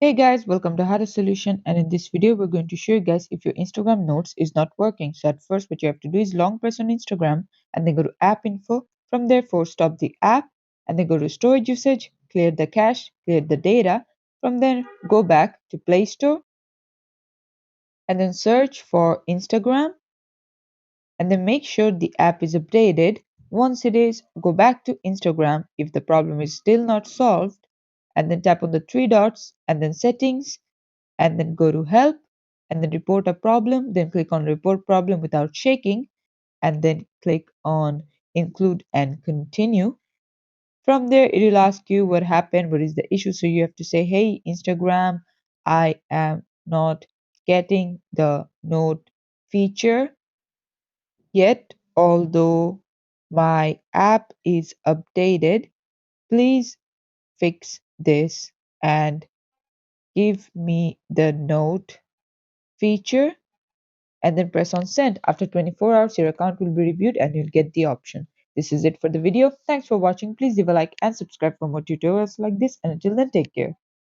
Hey guys, welcome to How to Solution, and in this video we're going to show you guys if your Instagram notes is not working. So at first what you have to do is long press on Instagram and then go to app info. From there force stop the app and then go to storage usage, clear the cache, clear the data. From there go back to Play Store and then search for Instagram and then make sure the app is updated. Once it is, go back to Instagram if the problem is still not solved and then tap on the three dots and then settings and then go to help and then report a problem, then click on report problem without shaking and then click on include and continue. From there it will ask you what happened, what is the issue. So you have to say, hey Instagram, I am not getting the note feature yet, although my app is updated. Please fix this and give me the note feature and then press on send. After 24 hours, your account will be reviewed and you'll get the option. This is it for the video. Thanks for watching. Please leave a like and subscribe for more tutorials like this. And until then, take care.